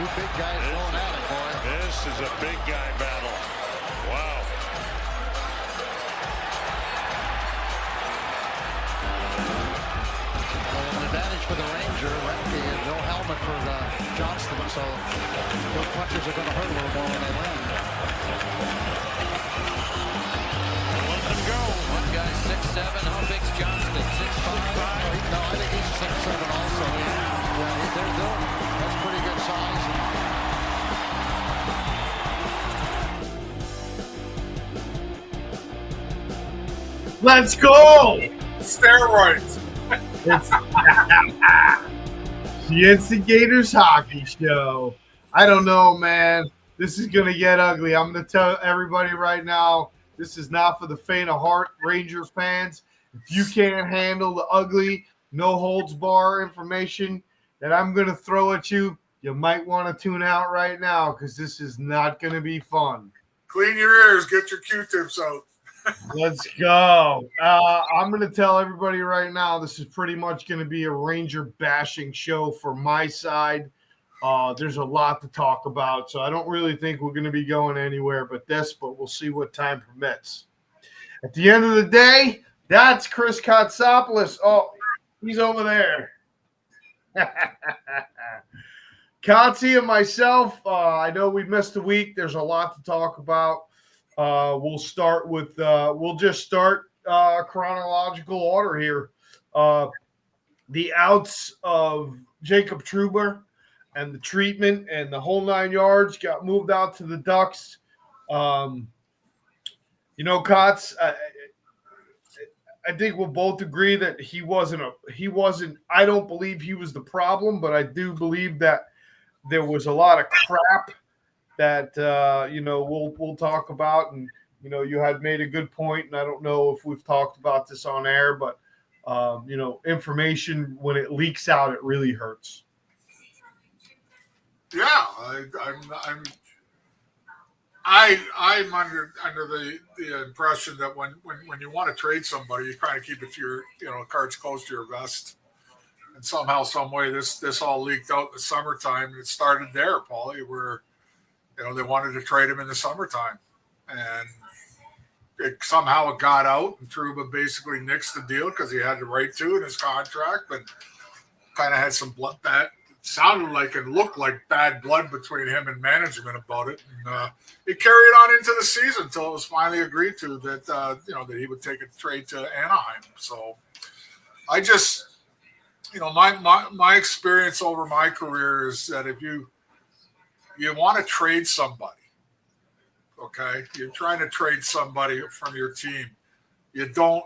Two big guys going at it, boy. This is a big guy battle. Wow. Well, an advantage for the Ranger. No helmet for Johnston, so those punches are going to hurt a little more when they land. Let them go. One guy's 6'7". How big's Johnston? 6'5". No, I think he's 6'7" also. Yeah, they're doing. That's pretty good size. Let's go! Steroids. It's the Instigators Hockey Show. I don't know, man. This is going to get ugly. I'm going to tell everybody right now, this is not for the faint of heart, Rangers fans. If you can't handle the ugly, no holds bar information that I'm going to throw at you, you might want to tune out right now because this is not going to be fun. Clean your ears. Get your Q-tips out. Let's go. I'm going to tell everybody right now, this is pretty much going to be a Ranger bashing show for my side. There's a lot to talk about, so I don't really think we're going to be going anywhere but we'll see what time permits. At the end of the day, that's Chris Kotsopoulos. Oh, he's over there. Kotzi and myself, I know we missed a week. There's a lot to talk about. We'll start with we'll just start chronological order here. The outs of Jacob Trouba and the treatment and the whole 9 yards got moved out to the Ducks. Kotz, I think we'll both agree that he wasn't. I don't believe he was the problem, but I do believe that there was a lot of crap that we'll talk about, and you had made a good point, and I don't know if we've talked about this on air, but information when it leaks out, it really hurts. Yeah, I'm under the impression that when you want to trade somebody, you kind of keep it to your cards close to your vest. And somehow, some way, this all leaked out in the summertime. It started there, Paulie, where they wanted to trade him in the summertime, and somehow it got out, and Trouba basically nixed the deal because he had the right to in his contract, but kind of had some blood that sounded like and looked like bad blood between him and management about it, and it carried on into the season until it was finally agreed to that that he would take a trade to Anaheim. So I just my experience over my career is that if you want to trade somebody, okay? You're trying to trade somebody from your team. You don't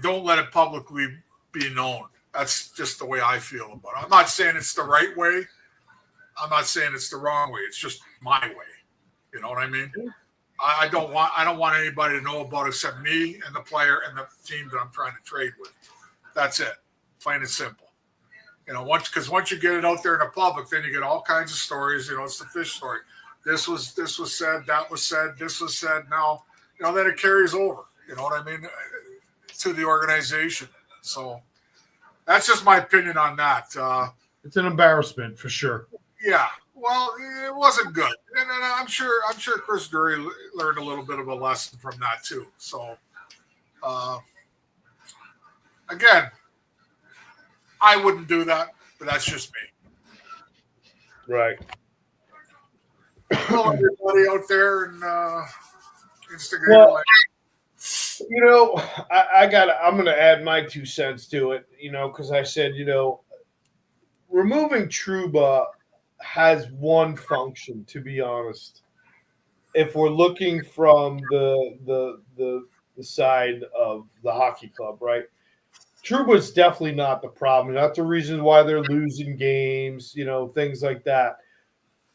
let it publicly be known. That's just the way I feel about it. I'm not saying it's the right way. I'm not saying it's the wrong way. It's just my way. You know what I mean? I don't want anybody to know about it except me and the player and the team that I'm trying to trade with. That's it. Plain and simple. Once you get it out there in the public, then you get all kinds of stories. It's the fish story. This was said, that was said, this was said. Now, then it carries over. You know what I mean? To the organization. So that's just my opinion on that. It's an embarrassment for sure. Yeah. Well, it wasn't good, and I'm sure Chris Drury learned a little bit of a lesson from that too. So, again. I wouldn't do that, but that's just me. Right. Hello, everybody out there in Instagram. Well, I'm going to add my 2 cents to it, because I said, removing Trouba has one function, to be honest. If we're looking from the side of the hockey club, right? Trouba's definitely not the problem. Not the reason why they're losing games, things like that.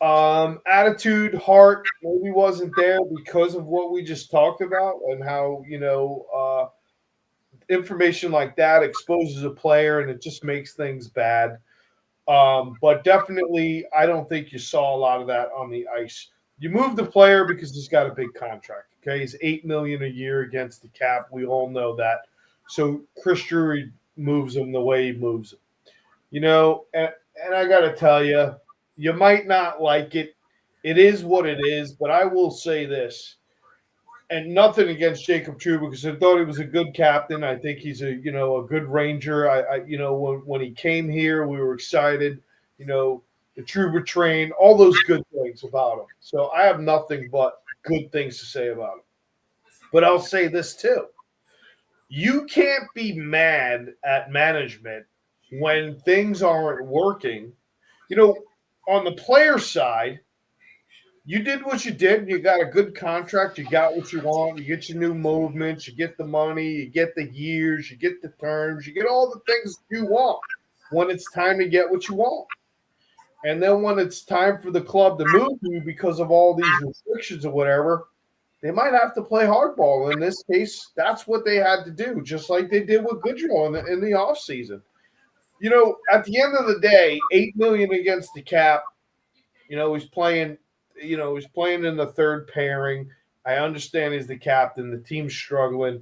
Attitude, heart maybe wasn't there because of what we just talked about and how, information like that exposes a player and it just makes things bad. But definitely, I don't think you saw a lot of that on the ice. You move the player because he's got a big contract. Okay, he's $8 million a year against the cap. We all know that. So Chris Drury moves him the way he moves him. And I got to tell you, You might not like it. It is what it is, but I will say this. And nothing against Jacob Trouba because I thought he was a good captain. I think he's a good Ranger. When he came here, we were excited. The Trouba train, all those good things about him. So I have nothing but good things to say about him. But I'll say this too: you can't be mad at management when things aren't working. On the player side, you did what you did. You got a good contract. You got what you want. You get your new movements. You get the money. You get the years. You get the terms. You get all the things you want when it's time to get what you want. And then when it's time for the club to move you because of all these restrictions or whatever, they might have to play hardball. In this case, that's what they had to do, just like they did with Goodrow in the offseason. At the end of the day, $8 million against the cap. He's playing in the third pairing. I understand he's the captain. The team's struggling.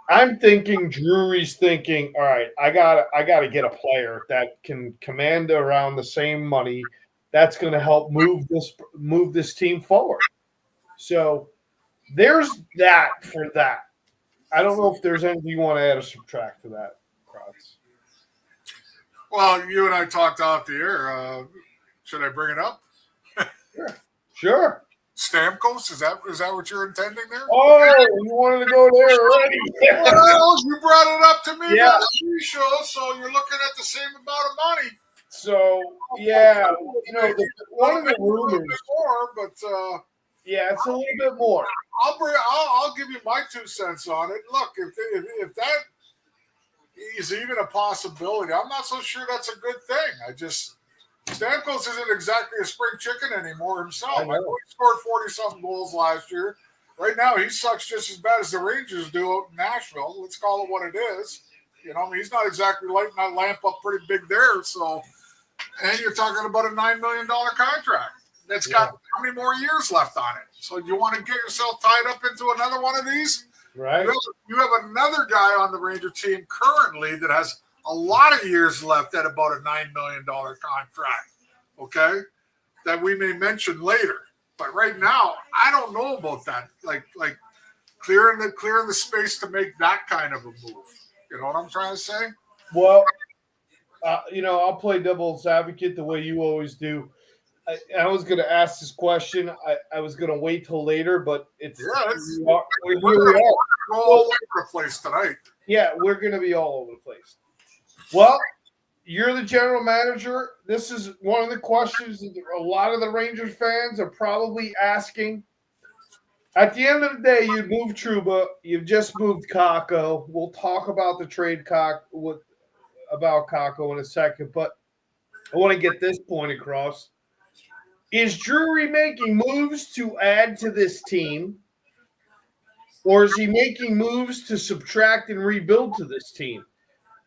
I'm thinking Drury's thinking, all right, I gotta get a player that can command around the same money that's going to help move this team forward. So there's that for that. I don't know if there's anything you want to add or subtract to that, Kratz. Well, you and I talked off the air. Should I bring it up? Sure. Stamkos, is that what you're intending there? Oh, you wanted to go there already. Well, you brought it up to me Yeah. on the pre-show, so you're looking at the same amount of money. So, yeah, one of the rumors. More, but yeah, it's a little bit more. I'll give you my 2 cents on it. Look, if that is even a possibility, I'm not so sure that's a good thing. Stamkos isn't exactly a spring chicken anymore himself. I know he scored 40-something goals last year. Right now, he sucks just as bad as the Rangers do out in Nashville. Let's call it what it is. He's not exactly lighting that lamp up pretty big there. So, and you're talking about a $9 million contract that's got how many more years left on it? So, you want to get yourself tied up into another one of these? Right. You have another guy on the Ranger team currently that has a lot of years left at about a $9 million contract, okay, that we may mention later. But right now, I don't know about that. Like clearing the space to make that kind of a move. You know what I'm trying to say? Well, I'll play devil's advocate the way you always do. I was going to ask this question. I was going to wait till later, but we're here we are. All over the place tonight. Yeah, we're going to be all over the place. Well, you're the general manager. This is one of the questions that a lot of the Rangers fans are probably asking. At the end of the day, you moved Trouba. You've just moved Kakko. We'll talk about the trade about Kakko in a second, but I want to get this point across. Is Drury making moves to add to this team, or is he making moves to subtract and rebuild to this team?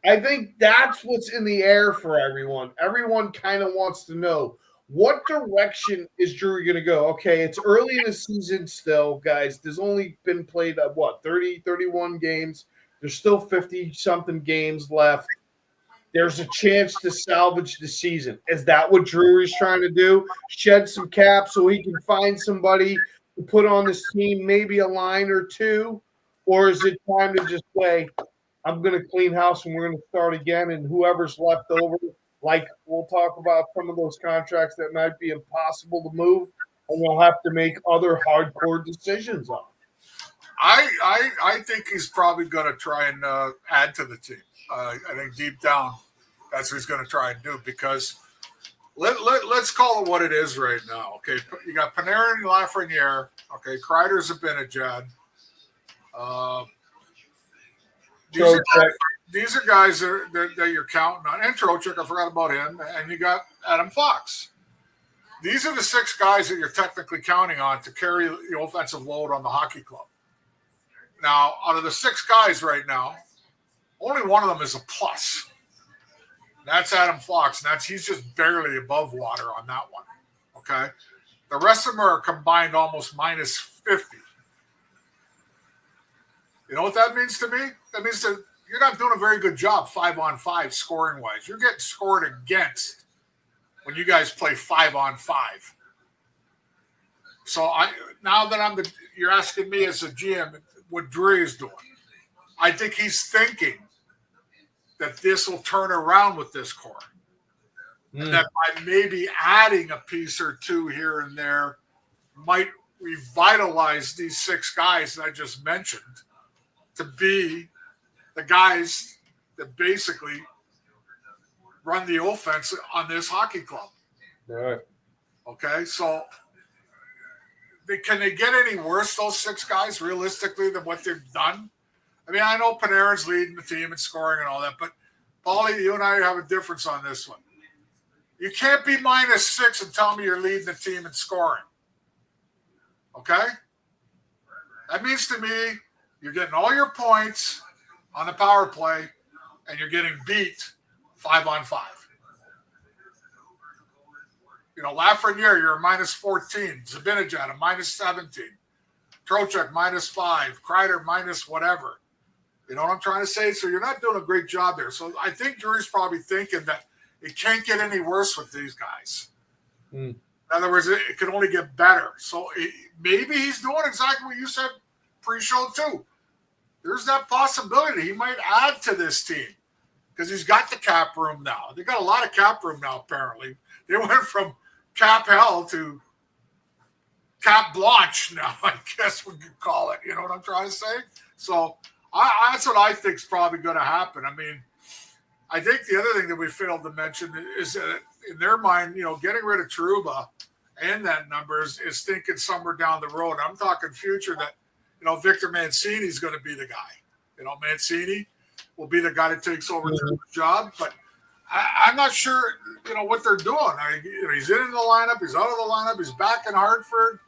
I think that's what's in the air for everyone. Everyone kind of wants to know, what direction is Drury going to go? Okay, it's early in the season still, guys. There's only been played, 30, 31 games. There's still 50-something games left. There's a chance to salvage the season. Is that what Drury's trying to do? Shed some cap so he can find somebody to put on this team, maybe a line or two? Or is it time to just say, I'm going to clean house and we're going to start again, and whoever's left over, like we'll talk about some of those contracts that might be impossible to move, and we'll have to make other hardcore decisions on. I think he's probably going to try and add to the team. I think deep down, that's what he's going to try and do, because let's call it what it is right now. Okay, you got Panarin, Lafreniere. Okay, Kreider's Zibanejad. These are guys that you're counting on. And Trocheck, I forgot about him. And you got Adam Fox. These are the 6 guys that you're technically counting on to carry the offensive load on the hockey club. Now, out of the 6 guys right now, only one of them is a plus. That's Adam Fox, and he's just barely above water on that one. Okay? The rest of them are combined almost minus 50. You know what that means to me? That means that you're not doing a very good job 5-on-5 scoring-wise. You're getting scored against when you guys play 5-on-5. So now that you're asking me as a GM what Drury is doing. I think he's thinking that this will turn around with this core. And that by maybe adding a piece or two here and there might revitalize these 6 guys that I just mentioned to be the guys that basically run the offense on this hockey club. Right. Okay, so can they get any worse, those 6 guys, realistically, than what they've done? I mean, I know Panarin's leading the team in scoring and all that, but Paulie, you and I have a difference on this one. You can't be -6 and tell me you're leading the team in scoring. Okay? That means to me you're getting all your points on the power play and you're getting beat 5-on-5. You know, Lafreniere, you're a -14. Zabinajad, a -17. Trocheck, -5. Kreider, minus whatever. You know what I'm trying to say? So you're not doing a great job there. So I think Drury's probably thinking that it can't get any worse with these guys. In other words, it can only get better. So maybe he's doing exactly what you said pre-show too. There's that possibility he might add to this team because he's got the cap room now. They got a lot of cap room now, apparently. They went from cap hell to cap blanche now, I guess we could call it. You know what I'm trying to say? So that's what I think is probably going to happen. I mean, I think the other thing that we failed to mention is that in their mind, you know, getting rid of Trouba and that numbers is thinking somewhere down the road. I'm talking future that, you know, Victor Mancini is going to be the guy. You know, Mancini will be the guy that takes over Trouba's job. But I'm not sure, you know, what they're doing. He's in the lineup. He's out of the lineup. He's back in Hartford.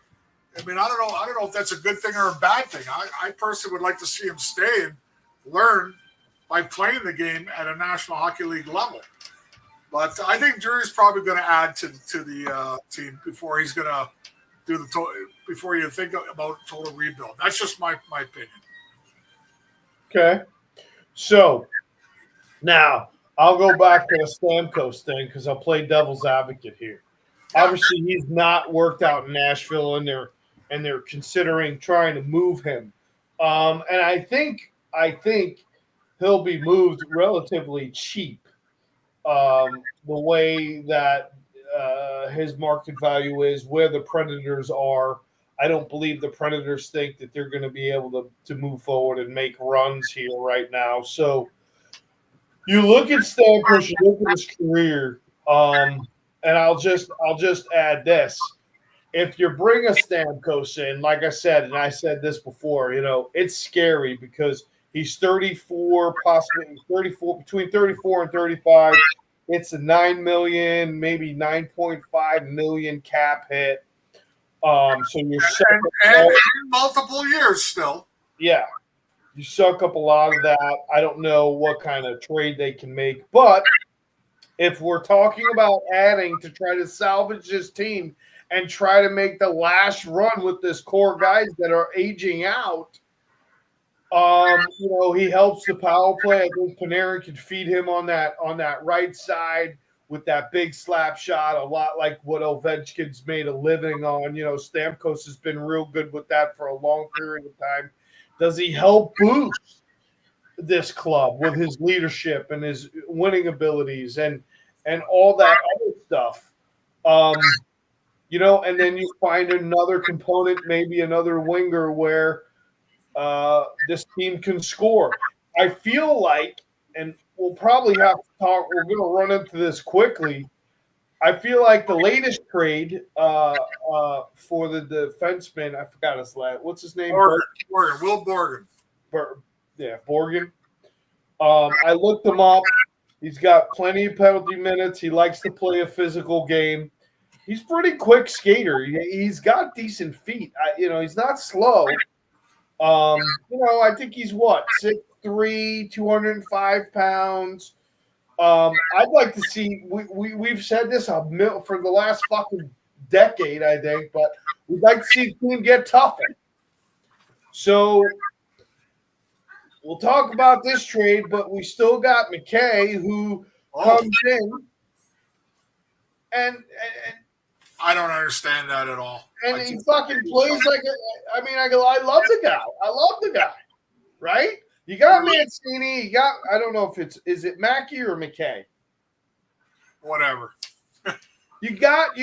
I mean, I don't know if that's a good thing or a bad thing. I personally would like to see him stay and learn by playing the game at a National Hockey League level. But I think Drury's probably going to add to the team before he's going to do before you think about total rebuild. That's just my opinion. Okay. So now I'll go back to the Stamkos thing because I'll play devil's advocate here. Obviously, he's not worked out in Nashville, and they're considering trying to move him. And I think he'll be moved relatively cheap. The way that his market value is, where the Predators are, I don't believe the Predators think that they're going to be able to move forward and make runs here right now. So you look at Stamkos, you look at his career, and I'll just add this. If you bring a Stamkos in, like I said, and I said this before, you know, it's scary because he's 34, possibly 34, between 34 and 35. It's a $9 million, maybe $9.5 million cap hit. So you're and multiple years still. Yeah, you suck up a lot of that. I don't know what kind of trade they can make, but if we're talking about adding to try to salvage this team and try to make the last run with this core guys that are aging out, you know, he helps the power play. I think Panarin can feed him on that right side with that big slap shot, a lot like what Ovechkin's made a living on. You know, Stamkos has been real good with that for a long period of time. Does he help boost this club with his leadership and his winning abilities and all that other stuff? You know, and then you find another component, maybe another winger where this team can score. I feel like, and we'll probably have to talk, we're going to run into this quickly. I feel like the latest trade for the defenseman, I forgot his last, what's his name? Will Borgen. Borgen. I looked him up. He's got plenty of penalty minutes. He likes to play a physical game. He's pretty quick skater. He's got decent feet. He's not slow. I think he's 6'3", 205 pounds. I'd like to see. We've said this for the last fucking decade, I think, but we'd like to see the team get tougher. So we'll talk about this trade, but we still got McKay who comes in. and I don't understand that at all. he fucking plays like I love the guy. I love the guy, right? You got Mancini. You got I don't know if is it Mackey or McKay. Whatever. You got.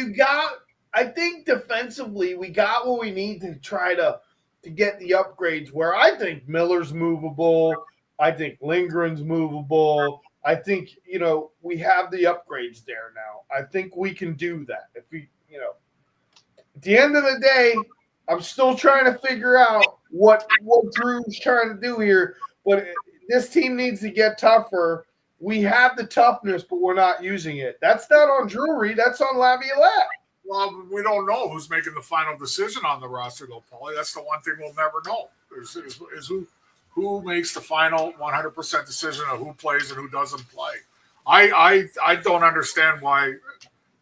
I think defensively, we got what we need to try to get the upgrades. Where I think Miller's movable. I think Lindgren's movable. I think we have the upgrades there now. I think we can do that. If we, at the end of the day, I'm still trying to figure out what Drew's trying to do here. But this team needs to get tougher. We have the toughness, but we're not using it. That's not on Drury. That's on Laviolette. Well, we don't know who's making the final decision on the roster, though, Paulie. That's the one thing we'll never know is who makes the final 100% decision of who plays and who doesn't play. I don't understand why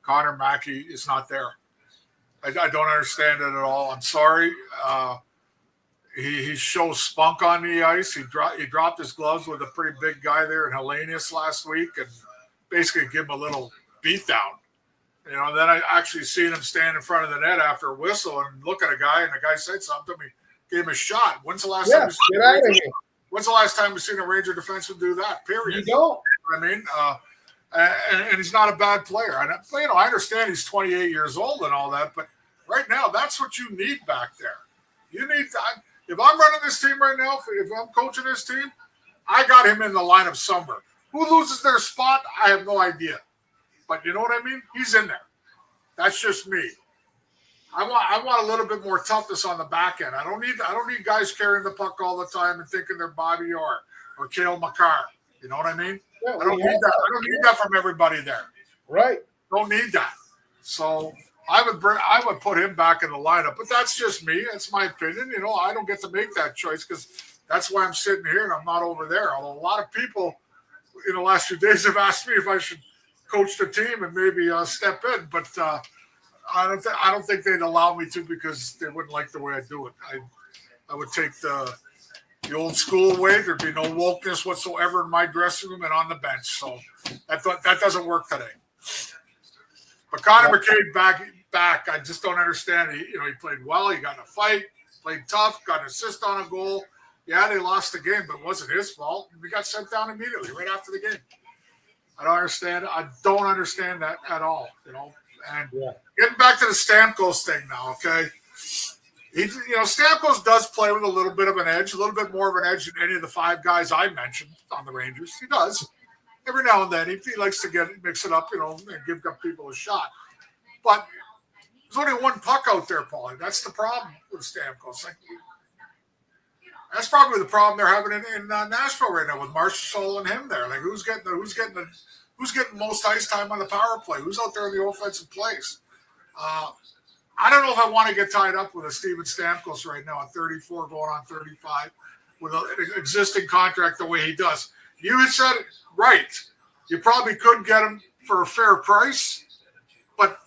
Connor Mackey is not there. I don't understand it at all. I'm sorry. He shows spunk on the ice. He dropped his gloves with a pretty big guy there in Hellenius last week and basically give him a little beatdown. Then I actually seen him stand in front of the net after a whistle and look at a guy, and the guy said something to me, gave him a shot. When's the last time we've seen a Ranger defenseman do that? Period. You don't. I mean, and he's not a bad player. And I understand he's 28 years old and all that, but right now that's what you need back there. You need that. If I'm running this team right now, if I'm coaching this team, I got him in the lineup somewhere. Who loses their spot? I have no idea. But you know what I mean? He's in there. That's just me. I want a little bit more toughness on the back end. I don't need guys carrying the puck all the time and thinking they're Bobby Orr or Cale Makar. You know what I mean? Yeah, I don't need that. I don't need that from everybody there. Right. Don't need that. So I would put him back in the lineup. But that's just me. That's my opinion. I don't get to make that choice because that's why I'm sitting here and I'm not over there. Although a lot of people in the last few days have asked me if I should coach the team and maybe step in, but I don't think they'd allow me to because they wouldn't like the way I do it. I would take the old school way. There'd be no wokeness whatsoever in my dressing room and on the bench. So that doesn't work today. But Connor McCabe back. I just don't understand. He played well. He got in a fight, played tough, got an assist on a goal. Yeah, they lost the game, but it wasn't his fault. We got sent down immediately right after the game. I don't understand it. I don't understand that at all, And getting back to the Stamkos thing now, okay? Stamkos does play with a little bit of an edge, a little bit more of an edge than any of the five guys I mentioned on the Rangers. He does. Every now and then he likes to mix it up, and give people a shot. But there's only one puck out there, Paulie. That's the problem with Stamkos. That's probably the problem they're having in Nashville right now with Marshall and him there. Like who's getting most ice time on the power play? Who's out there in the offensive plays? I don't know if I want to get tied up with a Steven Stamkos right now at 34, going on 35, with an existing contract the way he does. You had said it right. You probably could get him for a fair price, but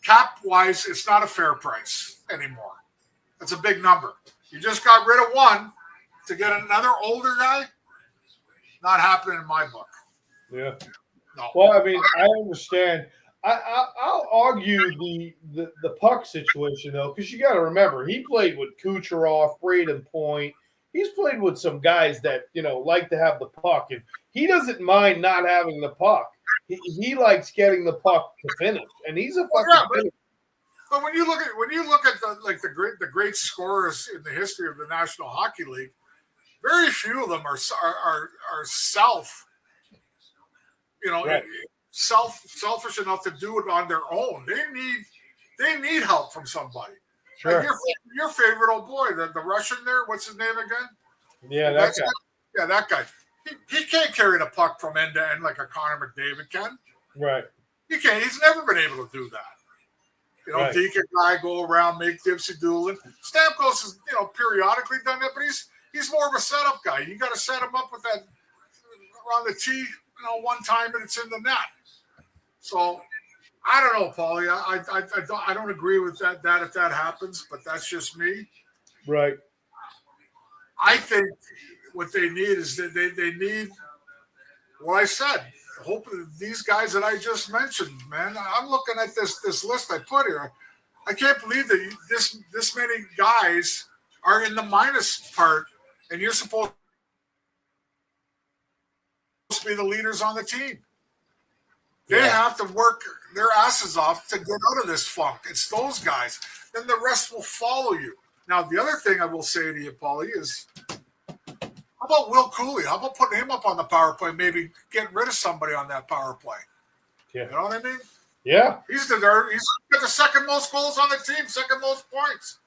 cap-wise, it's not a fair price anymore. That's a big number. You just got rid of one to get another older guy. Not happening in my book. Yeah. No. Well, I mean, I understand. I'll argue the puck situation though, because you got to remember he played with Kucherov, Braden Point. He's played with some guys that like to have the puck, and he doesn't mind not having the puck. He likes getting the puck to finish, and he's a fucking finisher. But when you look at the great scorers in the history of the National Hockey League, very few of them are selfish enough to do it on their own. They need help from somebody. Sure. Like your favorite old boy, the Russian there. What's his name again? Yeah, that guy. Yeah, that guy. He can't carry the puck from end to end like a Connor McDavid can. Right. He can't. He's never been able to do that. Right. Deke a guy go around, make dipsy doodling. Stamkos has periodically done that, but he's more of a setup guy. You got to set him up with that around the tee, one time and it's in the net. So I don't know, Paulie. I don't agree with that if that happens, but that's just me. Right. I think what they need is that they need what I said. hope these guys that I just mentioned, man. I'm looking at this list I put here. I can't believe that this many guys are in the minus part, and you're supposed to be the leaders on the team. They have to work their asses off to get out of this funk. It's those guys. Then the rest will follow you. Now, the other thing I will say to you, Paulie, is how about Will Cooley? How about putting him up on the power play, maybe getting rid of somebody on that power play? Yeah. You know what I mean? Yeah. He's got the second most goals on the team, second most points.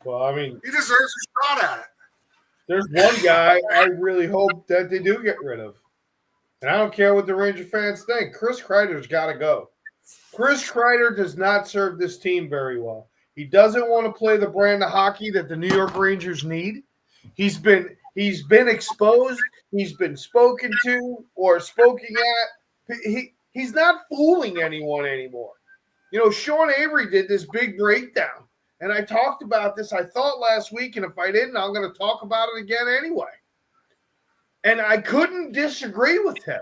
Well, I mean, He deserves a shot at it. there's one guy I really hope that they do get rid of. And I don't care what the Ranger fans think. Chris Kreider's got to go. Chris Kreider does not serve this team very well. He doesn't want to play the brand of hockey that the New York Rangers need. He's been exposed. He's been spoken to or spoken at. He's not fooling anyone anymore. You know, Sean Avery did this big breakdown. And I talked about this, I thought, last week. And if I didn't, I'm going to talk about it again anyway. And I couldn't disagree with him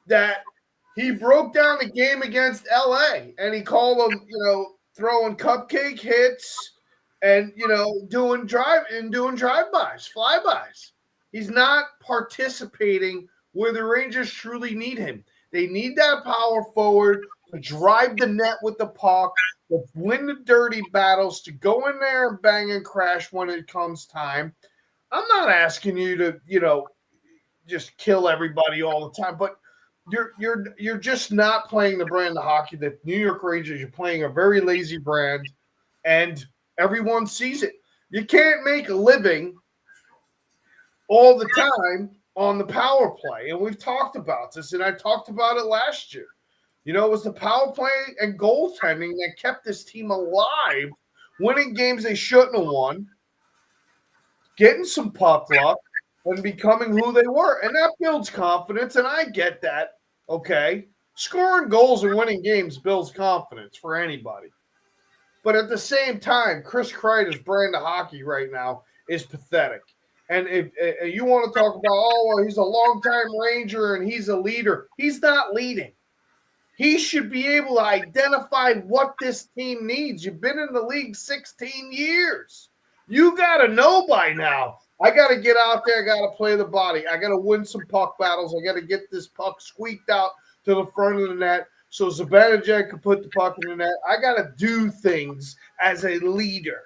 that he broke down the game against LA and he called them, you know, throwing cupcake hits and, you know, doing drive-bys, flybys. He's not participating where the Rangers truly need him. They need that power forward to drive the net with the puck, to win the dirty battles, to go in there and bang and crash when it comes time. I'm not asking you to, you know, just kill everybody all the time, but you're just not playing the brand of hockey that New York Rangers. You're playing a very lazy brand, and everyone sees it. You can't make a living all the time on the power play, and we've talked about this, and I talked about it last year. You know, it was the power play and goaltending that kept this team alive, winning games they shouldn't have won, getting some puck luck, and becoming who they were. And that builds confidence, and I get that, okay? Scoring goals and winning games builds confidence for anybody. But at the same time, Chris Kreider's brand of hockey right now is pathetic. And if you want to talk about, oh, well, he's a longtime Ranger and he's a leader, he's not leading. He should be able to identify what this team needs. You've been in the league 16 years. You got to know by now. I got to get out there. I got to play the body. I got to win some puck battles. I got to get this puck squeaked out to the front of the net so Zibanejad can put the puck in the net. I got to do things as a leader.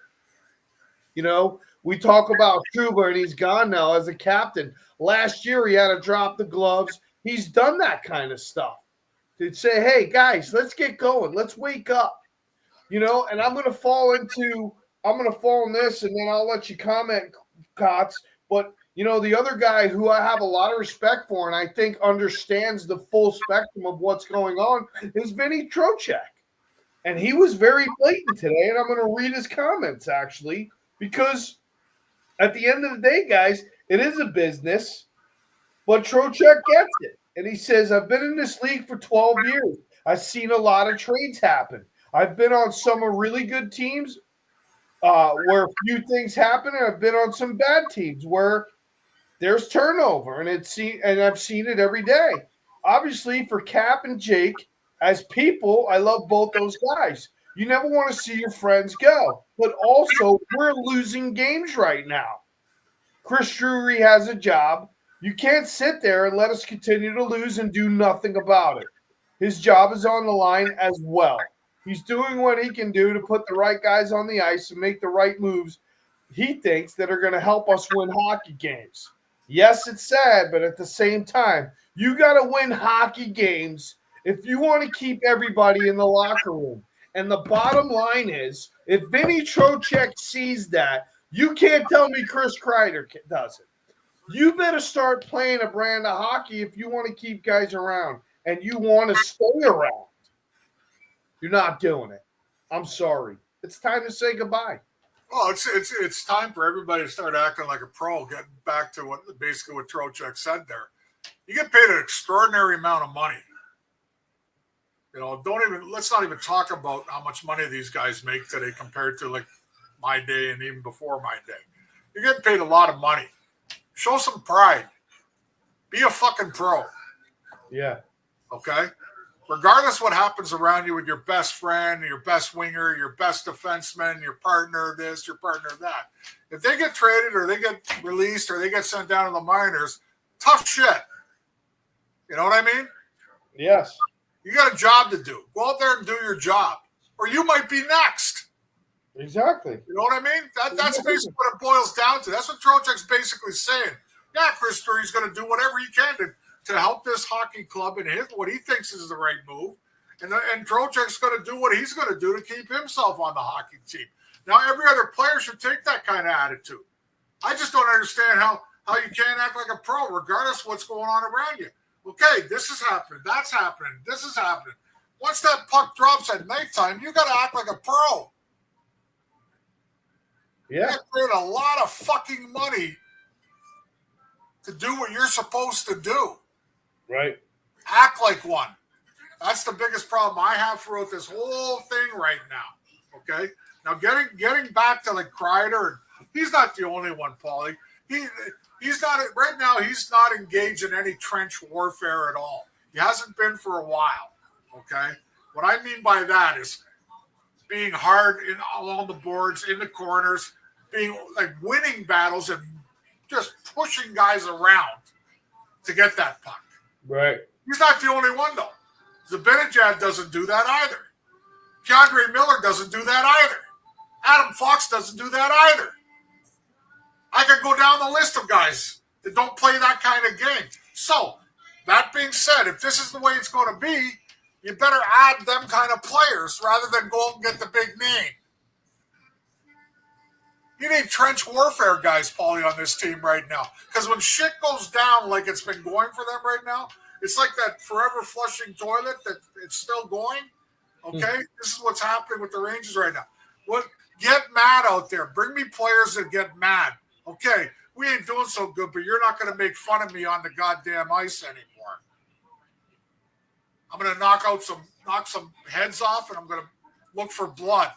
You know, we talk about Trouba, and he's gone now as a captain. Last year, he had to drop the gloves. He's done that kind of stuff. To say, hey, guys, let's get going. Let's wake up. You know, and I'm going to fall in this, and then I'll let you comment, Cots. But, you know, the other guy who I have a lot of respect for and I think understands the full spectrum of what's going on is Vinny Trocheck. And he was very blatant today, and I'm going to read his comments, actually, because at the end of the day, guys, it is a business, but Trocheck gets it. And he says, I've been in this league for 12 years. I've seen a lot of trades happen. I've been on some really good teams where a few things happen, and I've been on some bad teams where there's turnover, and I've seen it every day. Obviously, for Cap and Jake, as people, I love both those guys. You never want to see your friends go. But also, we're losing games right now. Chris Drury has a job. You can't sit there and let us continue to lose and do nothing about it. His job is on the line as well. He's doing what he can do to put the right guys on the ice and make the right moves he thinks that are going to help us win hockey games. Yes, it's sad, but at the same time, you got to win hockey games if you want to keep everybody in the locker room. And the bottom line is, if Vinny Trocheck sees that, you can't tell me Chris Kreider doesn't. You better start playing a brand of hockey if you want to keep guys around and you want to stay around. You're not doing it. I'm sorry. It's time to say goodbye. Well, it's time for everybody to start acting like a pro. Getting back to what Trocheck said there, you get paid an extraordinary amount of money. You know, let's not even talk about how much money these guys make today compared to like my day and even before my day. You're getting paid a lot of money. Show some pride. Be a fucking pro. Yeah. Okay? Regardless what happens around you with your best friend, your best winger, your best defenseman, your partner this, your partner that. If they get traded or they get released or they get sent down to the minors, tough shit. You know what I mean? Yes. You got a job to do. Go out there and do your job. Or you might be next. Exactly. You know what I mean? That's basically what it boils down to. That's what Trocheck's basically saying. Yeah, Chris Drury's going to do whatever he can to help this hockey club and hit what he thinks is the right move. And Trocheck's going to do what he's going to do to keep himself on the hockey team. Now, every other player should take that kind of attitude. I just don't understand how you can't act like a pro regardless of what's going on around you. Okay, this is happening. That's happening. This is happening. Once that puck drops at nighttime, you got to act like a pro. Yeah. You paid a lot of fucking money to do what you're supposed to do. Right. Act like one. That's the biggest problem I have throughout this whole thing right now. Okay? Now getting back to like Kreider, he's not the only one, Paulie. He's not right now, he's not engaged in any trench warfare at all. He hasn't been for a while. Okay? What I mean by that is being hard along the boards, in the corners, being like winning battles and just pushing guys around to get that puck. Right. He's not the only one, though. Zibanejad doesn't do that either. Keandre Miller doesn't do that either. Adam Fox doesn't do that either. I could go down the list of guys that don't play that kind of game. So, that being said, if this is the way it's going to be, you better add them kind of players rather than go out and get the big name. You need trench warfare guys, Paulie, on this team right now. Because when shit goes down like it's been going for them right now, it's like that forever flushing toilet that it's still going. Okay? This is what's happening with the Rangers right now. Get mad out there. Bring me players that get mad. Okay, we ain't doing so good, but you're not going to make fun of me on the goddamn ice anymore. I'm going to knock some heads off, and I'm going to look for blood.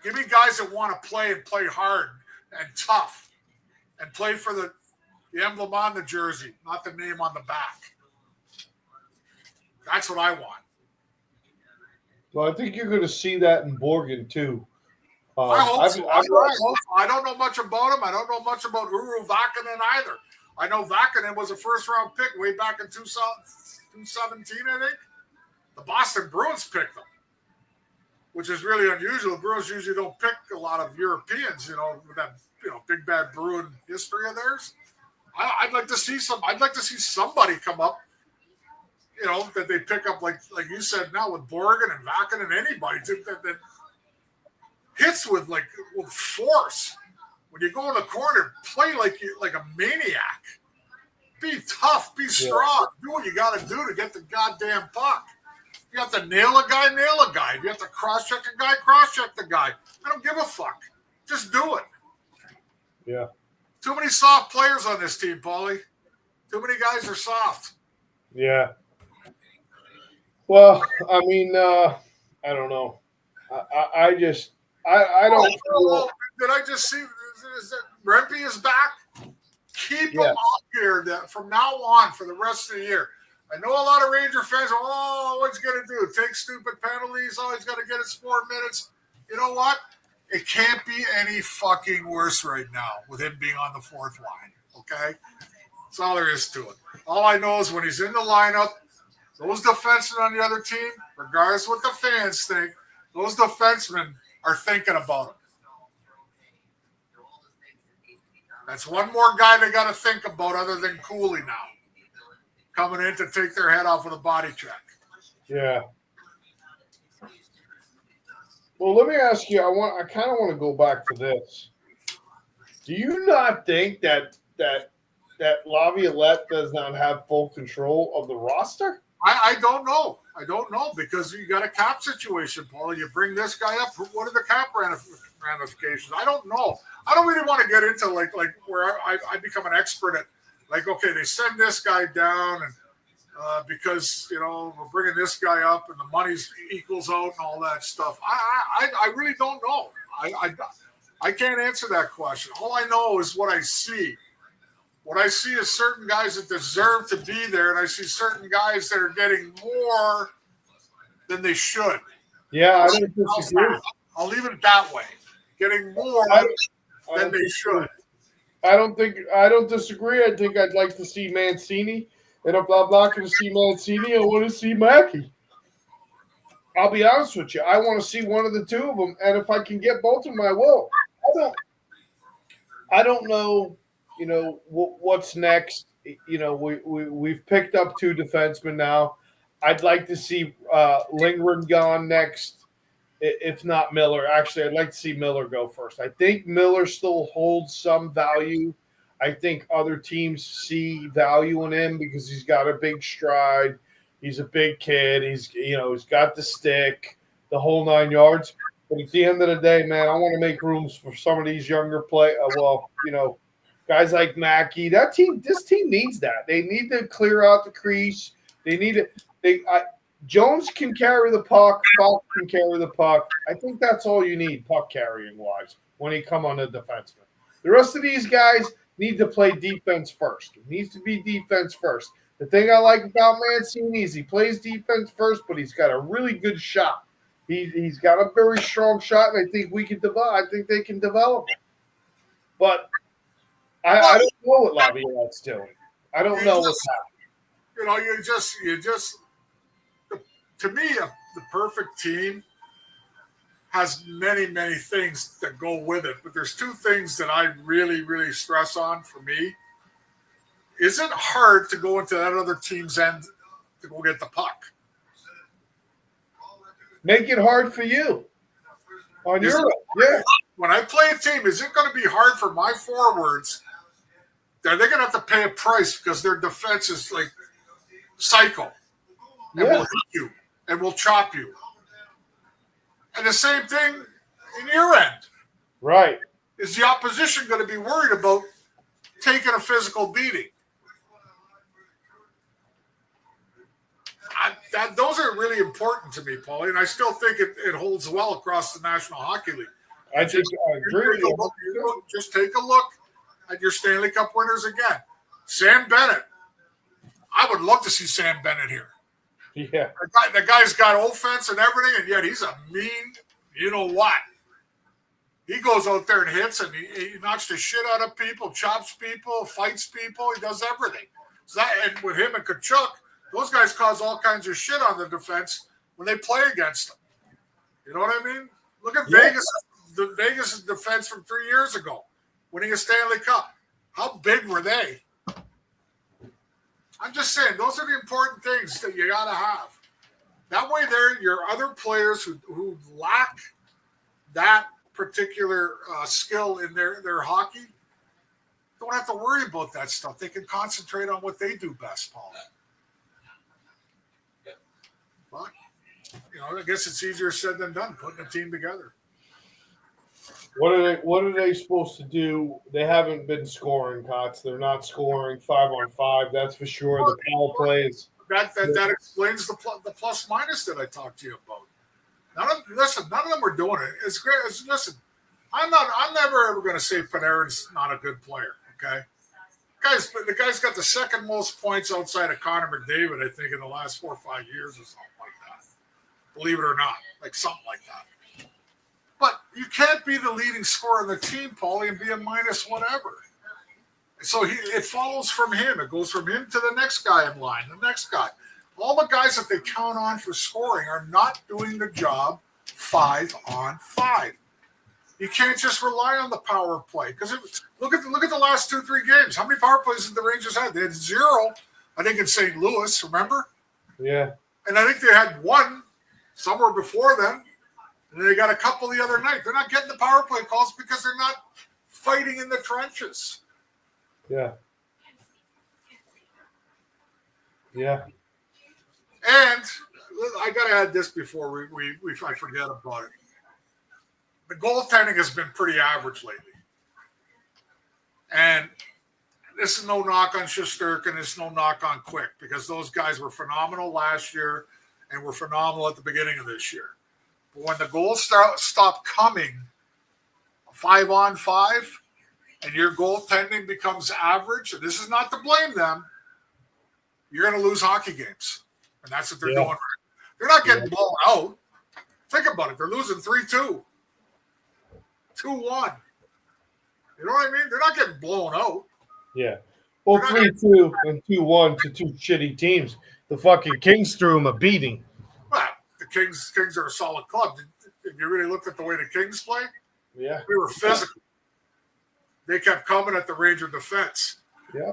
Give me guys that want to play and play hard and tough and play for the emblem on the jersey, not the name on the back. That's what I want. Well, I think you're going to see that in Borgen, too. I hope so. I don't know much about him. I don't know much about Uru Vakinen either. I know Vakinen was a first-round pick way back in 2017, I think. The Boston Bruins picked him, which is really unusual. The Bruins usually don't pick a lot of Europeans, with that, big bad Bruin history of theirs. I'd like to see somebody come up, that they pick up like you said now with Borgen and Vakinen and anybody that hits with force. When you go in the corner, play like a maniac. Be tough, be strong. Do what you got to do to get the goddamn puck. You have to nail a guy, nail a guy. If you have to cross-check a guy, cross-check the guy. I don't give a fuck. Just do it. Yeah. Too many soft players on this team, Paulie. Too many guys are soft. Yeah. Well, I mean, I don't know. I don't know. Did I just see that Rempe is back? Keep him up here from now on for the rest of the year. I know a lot of Ranger fans are, what's he going to do? Take stupid penalties. He's got to get his 4 minutes. You know what? It can't be any fucking worse right now with him being on the fourth line, okay? That's all there is to it. All I know is when he's in the lineup, those defensemen on the other team, regardless of what the fans think, those defensemen are thinking about him. That's one more guy they got to think about other than Cooley now. Coming in to take their head off with a body check. Yeah. Well, let me ask you. I kind of want to go back to this. Do you not think that Laviolette does not have full control of the roster? I don't know. I don't know because you got a cap situation, Paul. You bring this guy up. What are the cap ramifications? I don't know. I don't really want to get into like where I become an expert at. Like, okay, they send this guy down and because, we're bringing this guy up and the money equals out and all that stuff. I really don't know. I can't answer that question. All I know is what I see. What I see is certain guys that deserve to be there, and I see certain guys that are getting more than they should. Yeah, I don't disagree. I'll leave it that way. Getting more than they should. I don't disagree. I think I'd like to see Mancini, and if I'm not going to see Mancini, I want to see Mackey. I'll be honest with you. I want to see one of the two of them, and if I can get both of them, I will. I don't know. What's next. We've picked up 2 defensemen now. I'd like to see Lindgren gone next, if not Miller. Actually, I'd like to see Miller go first. I think Miller still holds some value. I think other teams see value in him because he's got a big stride. He's a big kid. He's got the stick, the whole 9 yards. But at the end of the day, man, I want to make rooms for some of these younger guys like Mackey. This team needs that. They need to clear out the crease. They need it. Jones can carry the puck. Falk can carry the puck. I think that's all you need, puck carrying wise, when you come on the defenseman. The rest of these guys need to play defense first. It needs to be defense first. The thing I like about Mancini is he plays defense first, but he's got a really good shot. He's got a very strong shot, and I think we can develop. I think they can develop it. But I don't know what Laviolette's doing. I don't know what's happening. You just. To me, the perfect team has many, many things that go with it. But there's 2 things that I really, really stress on for me. Is it hard to go into that other team's end to go get the puck? Make it hard for you. On your end, yeah. When I play a team, is it going to be hard for my forwards? Are they going to have to pay a price because their defense is like psycho and will hit you and will chop you? And the same thing in your end. Right. Is the opposition going to be worried about taking a physical beating? Those are really important to me, Paulie, and I still think it holds well across the National Hockey League. I agree. Just take a look at your Stanley Cup winners again. Sam Bennett. I would love to see Sam Bennett here. Yeah. The guy's got offense and everything, and yet he's a mean, you know what? He goes out there and hits, and he knocks the shit out of people, chops people, fights people. He does everything. And with him and Kachuk, those guys cause all kinds of shit on the defense when they play against them. You know what I mean? Look at Vegas' defense from 3 years ago, winning a Stanley Cup. How big were they? I'm just saying, those are the important things that you got to have. That way your other players who lack that particular skill in their hockey don't have to worry about that stuff. They can concentrate on what they do best, Paul. But, I guess it's easier said than done, putting a team together. What are they supposed to do? They haven't been scoring, Cots. They're not scoring 5-on-5. That's for sure. The power plays. That explains the plus minus that I talked to you about. None of them are doing it. It's great. Listen, I'm never ever going to say Panarin's not a good player. Okay, the guy's got the second most points outside of Connor McDavid, I think, in the last 4 or 5 years or something like that. Believe it or not, like something like that. But you can't be the leading scorer on the team, Paulie, and be a minus whatever. So it follows from him. It goes from him to the next guy in line, the next guy. All the guys that they count on for scoring are not doing the job 5-on-5. You can't just rely on the power play. Because look at the last 2-3 games. How many power plays did the Rangers have? They had 0, I think, in St. Louis, remember? Yeah. And I think they had 1 somewhere before then. And they got a couple the other night. They're not getting the power play calls because they're not fighting in the trenches. Yeah. Yeah. And I got to add this before I forget about it. The goaltending has been pretty average lately. And this is no knock on Shesterkin. This is no knock on Quick because those guys were phenomenal last year and were phenomenal at the beginning of this year. But when the goals stop coming 5-on-5, and your goaltending becomes average, and this is not to blame them, you're going to lose hockey games. And that's what they're doing. They're not getting blown out. Think about it. They're losing 3-2, 2-1. You know what I mean? They're not getting blown out. Yeah. Well, 3-2 and 2-1 to two shitty teams. The fucking Kings threw them a beating. Well, the Kings are a solid club. If you really looked at the way the Kings play, yeah, they were physical. They kept coming at the Ranger defense. Yeah.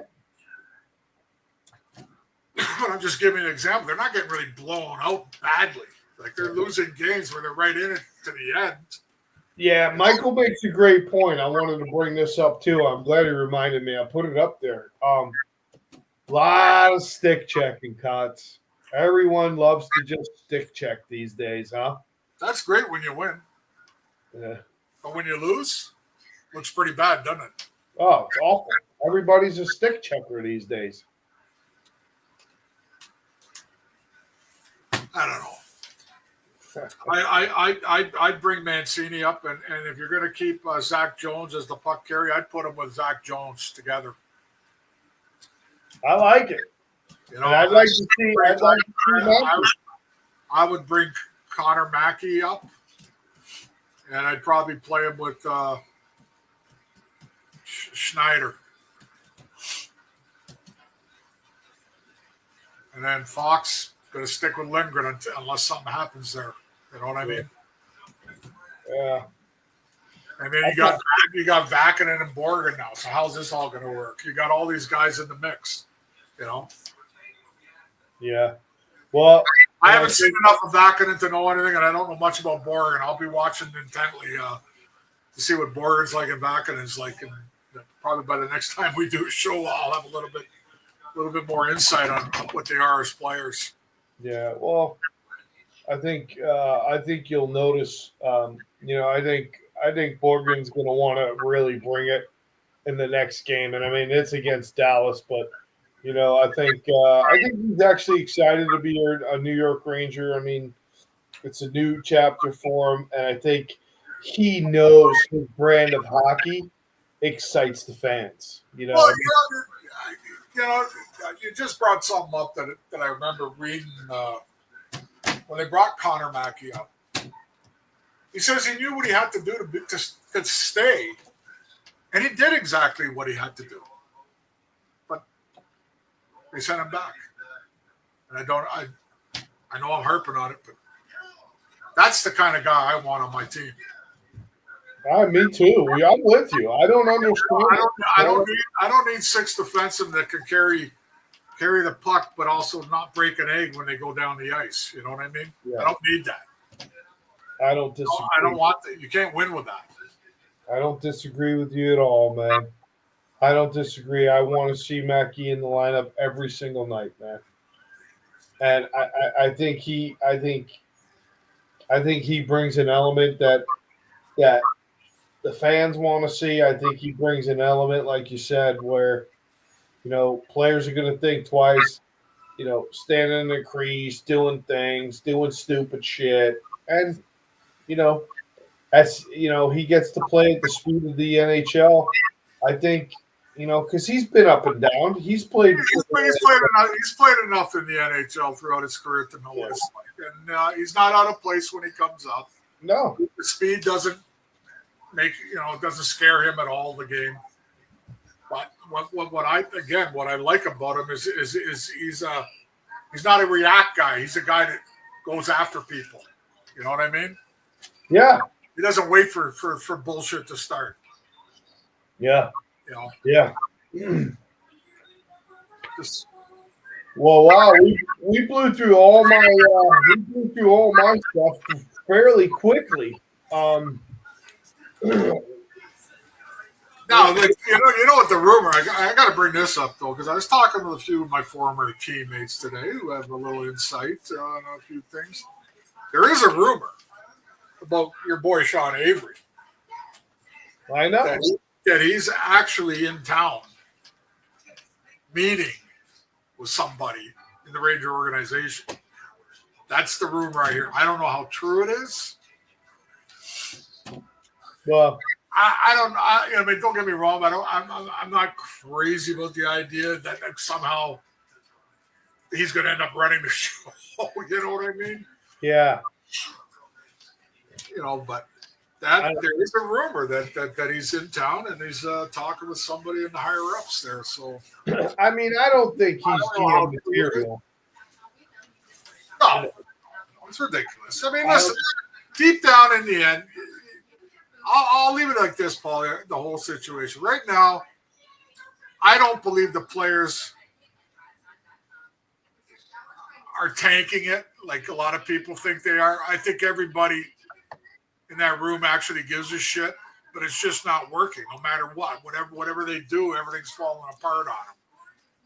But I'm just giving you an example. They're not getting really blown out badly. Like they're losing games where they're right in it to the end. Yeah, Michael makes a great point. I wanted to bring this up too. I'm glad he reminded me. I put it up there. Lot of stick checking cuts. Everyone loves to just stick check these days, huh? That's great when you win. Yeah. But when you lose, looks pretty bad, doesn't it? Oh, it's awful. Everybody's a stick checker these days. I don't know. I'd bring Mancini up, and if you're going to keep Zach Jones as the puck carrier, I'd put him with Zach Jones together. I like it. You know, and I'd like to see. I would bring Connor Mackey up, and I'd probably play him with Schneider, and then Fox going to stick with Lindgren unless something happens there. You know what I mean? Yeah. And then you got Vakinen and Borgen now. So how's this all going to work? You got all these guys in the mix. You know? Yeah. Well, I haven't seen enough of Vakinen to know anything, and I don't know much about Borgen. I'll be watching intently to see what Borgen's like and Vakinen's like, and probably by the next time we do a show, I'll have a little bit more insight on what they are as players. Yeah. Well, I think you'll notice. I think Borgen's going to want to really bring it in the next game, and I mean it's against Dallas, but. I think he's actually excited to be a New York Ranger. I mean, it's a new chapter for him, and I think he knows his brand of hockey excites the fans. Well, you just brought something up that I remember reading when they brought Connor Mackey up. He says he knew what he had to do to stay, and he did exactly what he had to do. They sent him back. And I know I'm harping on it, but that's the kind of guy I want on my team. Me too. I'm with you. I don't understand. I don't need six defensemen that can carry the puck, but also not break an egg when they go down the ice. You know what I mean? Yeah. I don't need that. I don't disagree. I don't want that. You can't win with that. I don't disagree with you at all, man. I don't disagree. I want to see Mackey in the lineup every single night, man. And I think he brings an element that the fans want to see. I think he brings an element, like you said, where players are going to think twice. Standing in the crease, doing things, doing stupid shit, and he gets to play at the speed of the NHL. I think. Because he's been up and down. He's played enough in the NHL throughout his career to know what it's like. And he's not out of place when he comes up. No. The speed doesn't it doesn't scare him at all, the game. But what I like about him is he's not a react guy. He's a guy that goes after people. You know what I mean? Yeah. He doesn't wait for bullshit to start. Yeah. Yeah. Well, wow, we blew through all my stuff fairly quickly. Now, you know what the rumor? I got to bring this up though, because I was talking with a few of my former teammates today who have a little insight on a few things. There is a rumor about your boy Sean Avery. I know. That he's actually in town meeting with somebody in the Ranger organization. That's the rumor I hear. I don't know how true it is. Well, I mean, don't get me wrong. I'm not crazy about the idea that somehow he's going to end up running the show. You know what I mean? Yeah. But there is a rumor that he's in town and he's talking with somebody in the higher ups there. So, I mean, I don't think he's GM material. No, it's ridiculous. I mean, listen, deep down in the end, I'll leave it like this, Paul, the whole situation. Right now, I don't believe the players are tanking it like a lot of people think they are. I think everybody in that room actually gives a shit, but it's just not working no matter what. Whatever they do, everything's falling apart on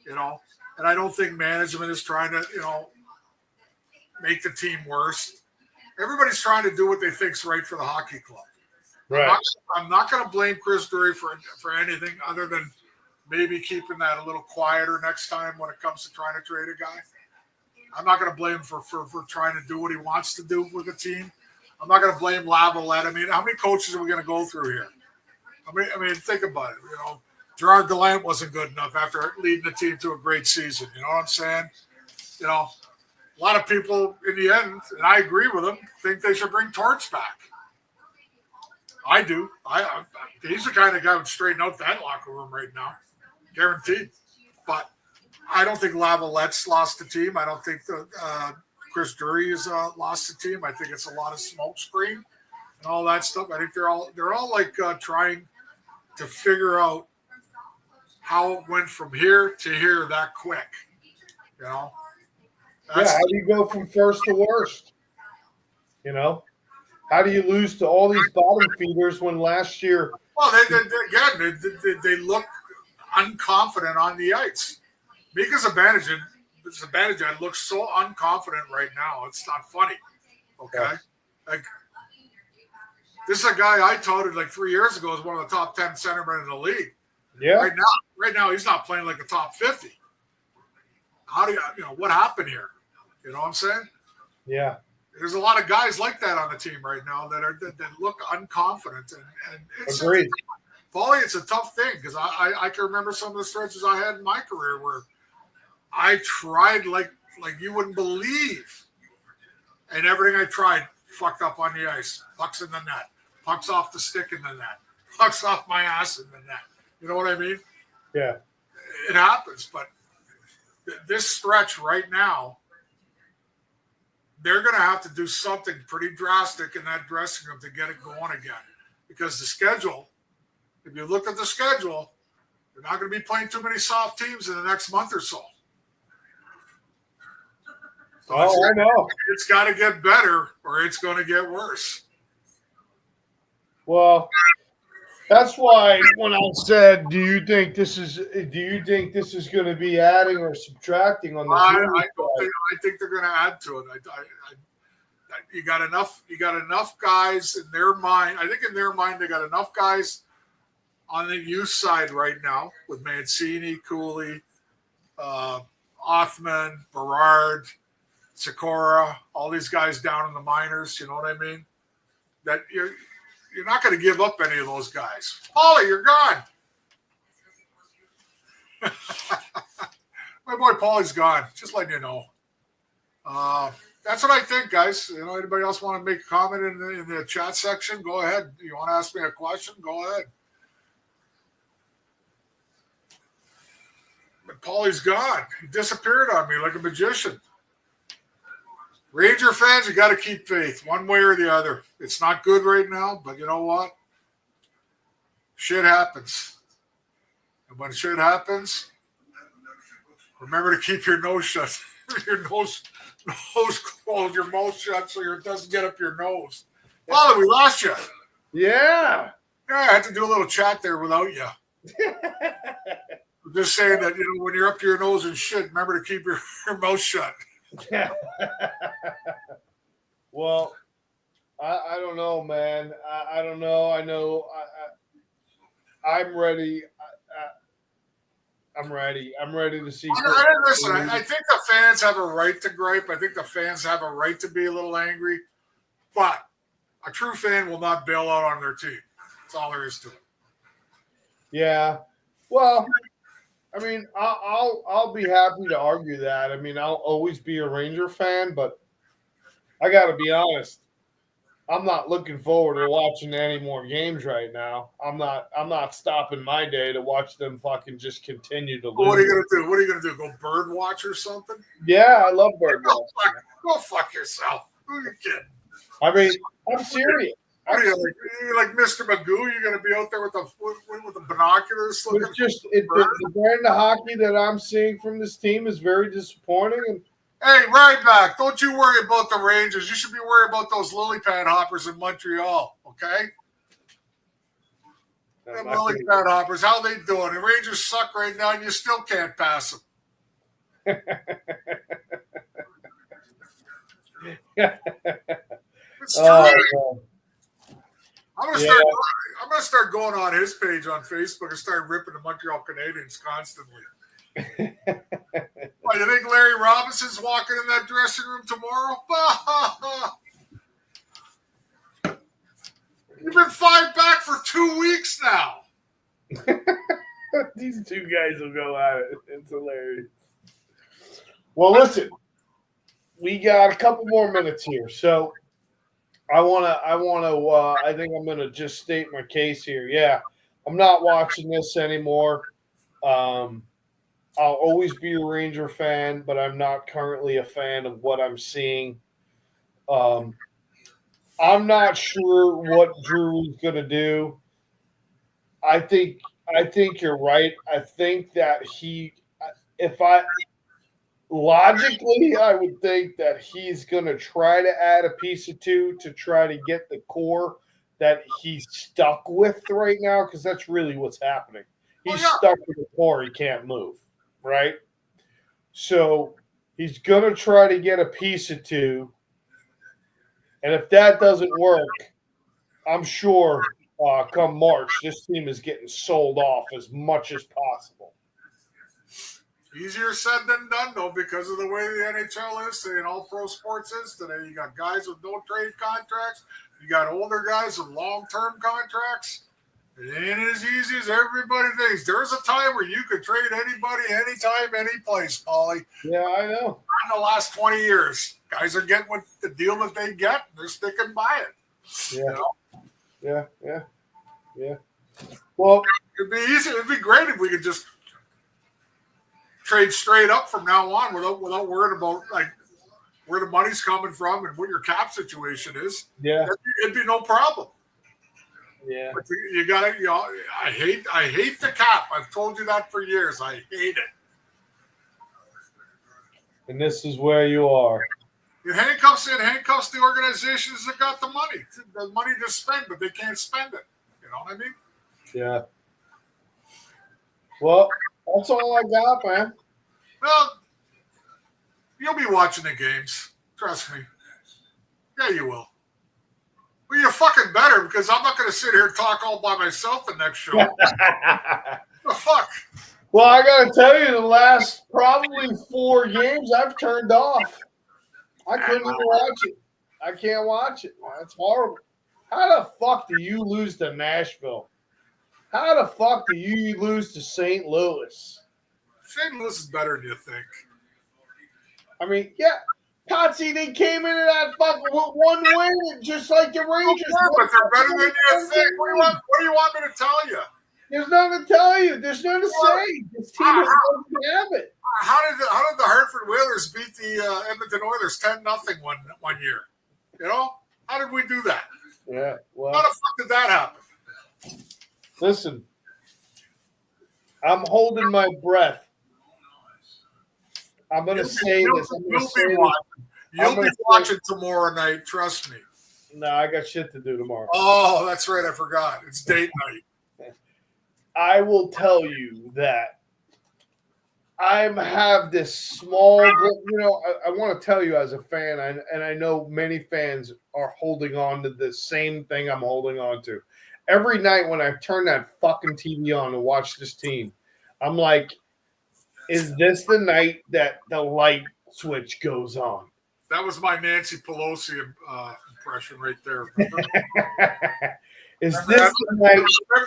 them, And I don't think management is trying to, make the team worse. Everybody's trying to do what they think's right for the hockey club. Right. I'm not going to blame Chris Drury for anything other than maybe keeping that a little quieter next time when it comes to trying to trade a guy. I'm not going to blame him for trying to do what he wants to do with the team. I'm not going to blame Lavalette. I mean, how many coaches are we going to go through here? I mean, think about it. Gerard Gallant wasn't good enough after leading the team to a great season. You know what I'm saying? A lot of people in the end, and I agree with them, think they should bring Torts back. I do. He's the kind of guy who would straighten out that locker room right now, guaranteed. But I don't think Lavallette's lost the team. I don't think Chris Drury has lost the team. I think it's a lot of smoke screen and all that stuff. I think they're all like trying to figure out how it went from here to here that quick. How do you go from first to worst? How do you lose to all these bottom feeders when last year? Well, they look unconfident on the ice. Mika Zibanejad looks so unconfident right now. It's not funny. Okay, Yeah. Like this is a guy I touted like 3 years ago as one of the top 10 centermen in the league. Yeah. Right now he's not playing like a top 50. How do you what happened here? You know what I'm saying? Yeah. There's a lot of guys like that on the team right now that look unconfident, and it's Agreed. Paulie, it's a tough thing because I can remember some of the stretches I had in my career where I tried like you wouldn't believe, and everything I tried fucked up on the ice. Pucks in the net, pucks off the stick in the net, pucks off my ass in the net. You know what I mean? Yeah. It happens, but this stretch right now, they're going to have to do something pretty drastic in that dressing room to get it going again. Because the schedule, if you look at the schedule, they're not going to be playing too many soft teams in the next month or so. I know. It's got to get better or it's going to get worse. Well, that's why when I said, do you think this is going to be adding or subtracting on the? I think they're going to add to it. You got enough guys in their mind. I think in their mind they got enough guys on the youth side right now with Mancini, Cooley, Othman, Berard, Sikora, all these guys down in the minors. You know what I mean? That you're not going to give up any of those guys. Paulie, you're gone. My boy Paulie's gone. Just letting you know. That's what I think, guys. Anybody else want to make a comment in the chat section? Go ahead. You want to ask me a question? Go ahead. But Paulie's gone. He disappeared on me like a magician. Ranger fans, you got to keep faith one way or the other. It's not good right now, but you know what? Shit happens. And when shit happens, remember to keep your nose shut. Your nose closed, your mouth shut so it doesn't get up your nose. Well, we lost you. Yeah. Yeah, I had to do a little chat there without you. I'm just saying that, when you're up to your nose and shit, remember to keep your mouth shut. Well, I don't know, man. I don't know. I know I'm ready. I'm ready. I'm ready to see. Listen, I think the fans have a right to gripe. I think the fans have a right to be a little angry. But a true fan will not bail out on their team. That's all there is to it. Yeah. Well, I mean, I'll be happy to argue that. I mean, I'll always be a Ranger fan, but I got to be honest. I'm not looking forward to watching any more games right now. I'm not stopping my day to watch them fucking just continue to lose. What are you gonna do? What are you gonna do? Go bird watch or something? Yeah, I love bird watching. Go fuck yourself. Who are you kidding? I mean, I'm serious. What are you like Mr. Magoo? You're gonna be out there with the binoculars looking? It's just the brand of hockey that I'm seeing from this team is very disappointing. And hey, right back. Don't you worry about the Rangers. You should be worried about those lily pad hoppers in Montreal. Okay. Them lily pad hoppers. How they doing? The Rangers suck right now, and you still can't pass them. It's true. I'm gonna start going on his page on Facebook and start ripping the Montreal Canadiens constantly. What, you think Larry Robinson's walking in that dressing room tomorrow? You've been 5 back for 2 weeks now. These two guys will go at it. It's hilarious. Well, listen, we got a couple more minutes here, so I think I'm gonna just state my case here. Yeah, I'm not watching this anymore. I'll always be a Ranger fan, but I'm not currently a fan of what I'm seeing. I'm not sure what Drew is gonna do. I think you're right. I think that logically, I would think that he's going to try to add a piece or two to try to get the core that he's stuck with right now, because that's really what's happening. He's stuck with the core. He can't move, right? So he's going to try to get a piece or two. And if that doesn't work, I'm sure come March, this team is getting sold off as much as possible. Easier said than done, though, because of the way the NHL is and all pro sports is today. You got guys with no trade contracts. You got older guys with long-term contracts. It ain't as easy as everybody thinks. There's a time where you could trade anybody, anytime, any place, Paulie. Yeah, I know. In the last 20 years, guys are getting what the deal that they get. They're sticking by it. Yeah. You know? Yeah. Well, it'd be easy. It'd be great if we could just trade straight up from now on without worrying about like where the money's coming from and what your cap situation is. Yeah, it'd be no problem. Yeah, but you gotta. You know, I hate the cap. I've told you that for years. I hate it. And this is where you are. It handcuffs the organizations that got the money to spend, but they can't spend it. You know what I mean? Yeah. Well, that's all I got, man. Well, you'll be watching the games. Trust me. Yeah, you will. Well, you're fucking better because I'm not going to sit here and talk all by myself the next show. What the fuck? Well, I got to tell you, the last probably 4 games I've turned off. I couldn't even watch it. I can't watch it. It's horrible. How the fuck do you lose to Nashville? How the fuck do you lose to St. Louis? St. Louis is better than you think. I mean, yeah. Potsy, they came into that fucking one win just like the Rangers. But they're better than you think. What do you want me to tell you? There's nothing to tell you. There's nothing to say. This team doesn't have it. How did the Hartford Whalers beat the Edmonton Oilers 10-0 one year? You know? How did we do that? Yeah. Well, how the fuck did that happen? Listen, I'm holding my breath. I'm going to say this. You'll be watching tomorrow night. Trust me. No, I got shit to do tomorrow. Oh, that's right. I forgot. It's date night. I will tell you that I have this small, I want to tell you as a fan, and I know many fans are holding on to the same thing I'm holding on to. Every night when I turn that fucking TV on to watch this team, I'm like, is this the night that the light switch goes on? That was my Nancy Pelosi impression right there. Is this the night?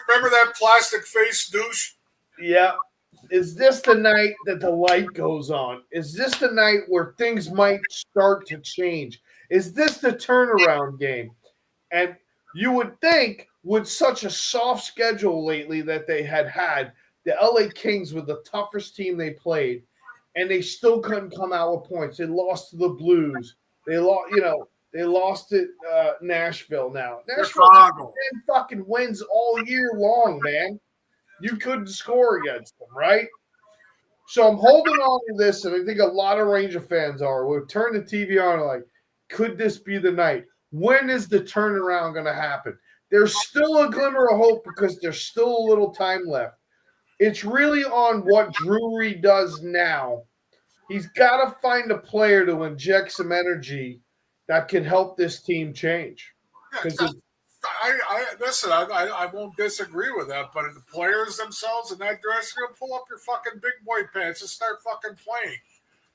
Remember that plastic face douche? Yeah. Is this the night that the light goes on? Is this the night where things might start to change? Is this the turnaround game? And you would think with such a soft schedule lately that they had, the LA Kings were the toughest team they played, and they still couldn't come out with points. They lost to the Blues. They lost to Nashville now. Nashville fucking wins all year long, man. You couldn't score against them, right? So I'm holding on to this, and I think a lot of Ranger fans are. We'll turn the TV on and like, could this be the night? When is the turnaround going to happen? There's still a glimmer of hope because there's still a little time left. It's really on what Drury does now. He's got to find a player to inject some energy that can help this team change. I won't disagree with that, but the players themselves in that dressing room, pull up your fucking big boy pants and start fucking playing.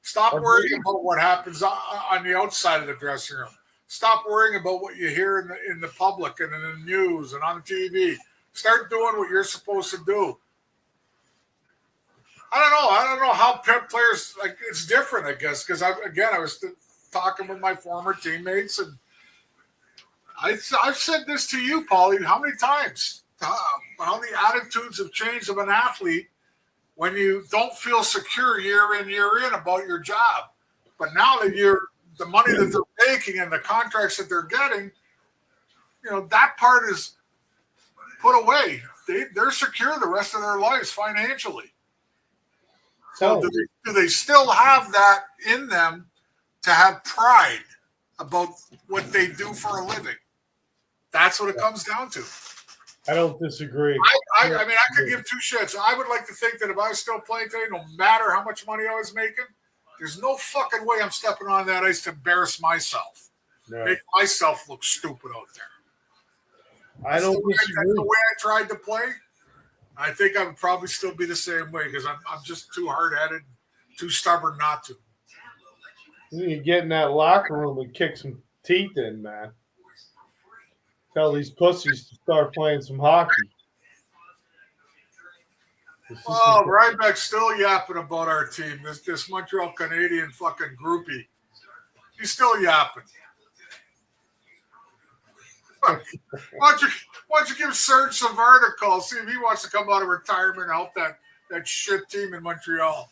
Stop worrying about what happens on the outside of the dressing room. Stop worrying about what you hear in the public and in the news and on TV. Start doing what you're supposed to do. I don't know how players, like, it's different, I guess, because I was talking with my former teammates, and I've said this to you, Paulie, how many times? How the attitudes have changed of an athlete when you don't feel secure year in, year in about your job. But now that the money that they're making and the contracts that they're getting, that part is put away. They're secure the rest of their lives financially. So do they still have that in them to have pride about what they do for a living? That's what it comes down to. I don't disagree. I mean, I could give two shits. I would like to think that if I was still playing today, no matter how much money I was making, there's no fucking way I'm stepping on that ice to embarrass myself. No. Make myself look stupid out there. I don't disagree. That's the way I tried to play. I think I would probably still be the same way because I'm just too hard-headed, too stubborn not to. You get in that locker room and kick some teeth in, man. Tell these pussies to start playing some hockey. Oh, Ryback's still yapping about our team. This Montreal Canadian fucking groupie. He's still yapping. Why don't you give Serge Savard a call, see if he wants to come out of retirement and help that shit team in Montreal.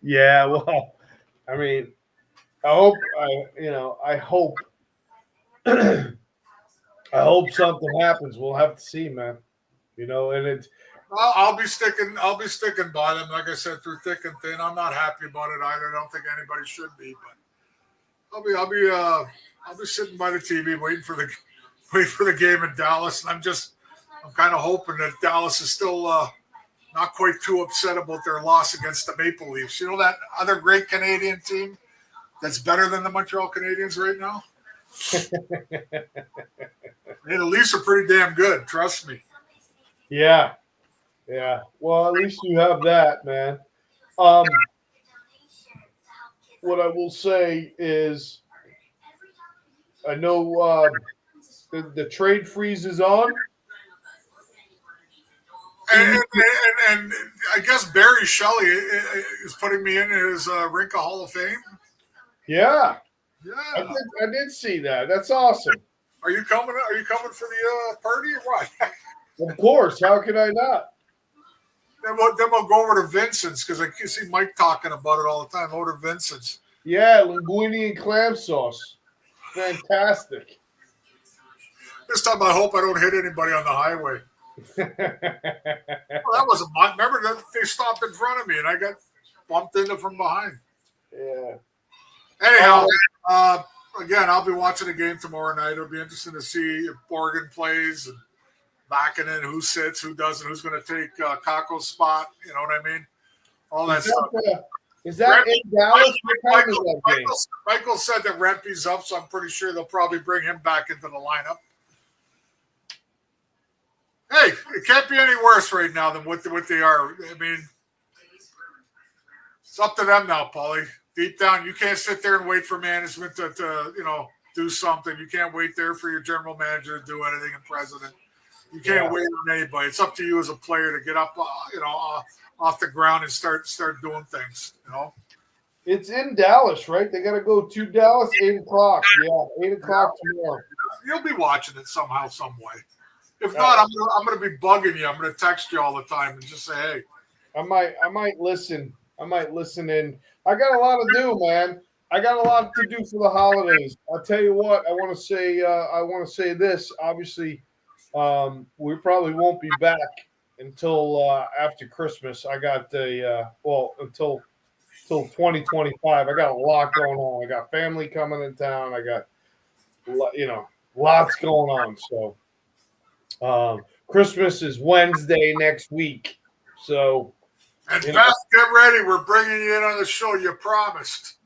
Yeah, well, I mean, I hope I hope something happens. We'll have to see, man. And it's I'll be sticking by them, like I said, through thick and thin. I'm not happy about it either. I don't think anybody should be, but I'll be sitting by the TV waiting for the game in Dallas, and I'm kind of hoping that Dallas is still not quite too upset about their loss against the Maple Leafs. You know that other great Canadian team that's better than the Montreal Canadiens right now? Hey, the Leafs are pretty damn good, trust me. Yeah. Well, at least you have that, man. What I will say is, I know the trade freeze is on. And I guess Barry Shelley is putting me in his Rinka Hall of Fame. Yeah. Yeah. I did see that. That's awesome. Are you coming for the party or what? Of course. How could I not? Then we'll go over to Vincent's because I can see Mike talking about it all the time. Over to Vincent's. Yeah, linguine and clam sauce. Fantastic. This time I hope I don't hit anybody on the highway. Well, that was a month. Remember that they stopped in front of me and I got bumped into from behind. Yeah. Anyhow, again, I'll be watching the game tomorrow night. It'll be interesting to see if Borgen plays and backing in who sits, who doesn't, who's going to take Kako's spot. You know what I mean? All that stuff. Is that in Dallas? Michael said that Rempe's up, so I'm pretty sure they'll probably bring him back into the lineup. Hey, it can't be any worse right now than what they are. I mean, it's up to them now, Paulie. Deep down, you can't sit there and wait for management to do something. You can't wait there for your general manager to do anything and president. You can't wait on anybody. It's up to you as a player to get up, off the ground and start doing things. It's in Dallas, right? They got to go to Dallas, 8:00. Yeah, 8:00 tomorrow. You'll be watching it somehow, some way. If not, I'm gonna be bugging you. I'm gonna text you all the time and just say, hey. I might listen. I might listen in. I got a lot to do, man. I got a lot to do for the holidays. I'll tell you what. I want to say this. Obviously, we probably won't be back until after Christmas. I got until 2025. I got a lot going on. I got family coming in town. I got lots going on. So Christmas is Wednesday next week. So and Beth, get ready. We're bringing you in on the show. You promised.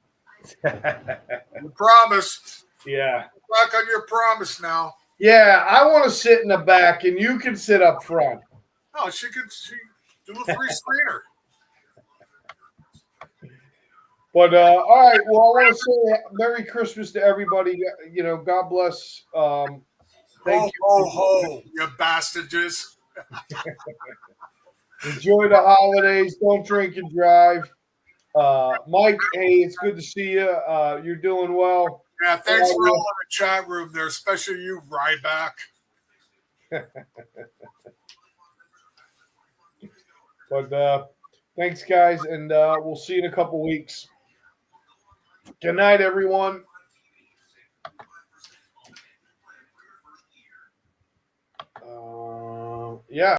You promised. Yeah. Back on your promise now. Yeah, I want to sit in the back, and you can sit up front. No, she do a 3-screener. But all right, well, I want to say Merry Christmas to everybody. God bless. Thank you. Ho, you bastards. Enjoy the holidays. Don't drink and drive. Mike, hey, it's good to see you. You're doing well. Yeah, thanks for all in the chat room there, especially you, Ryback. But thanks, guys, and we'll see you in a couple weeks. Good night, everyone. Yeah.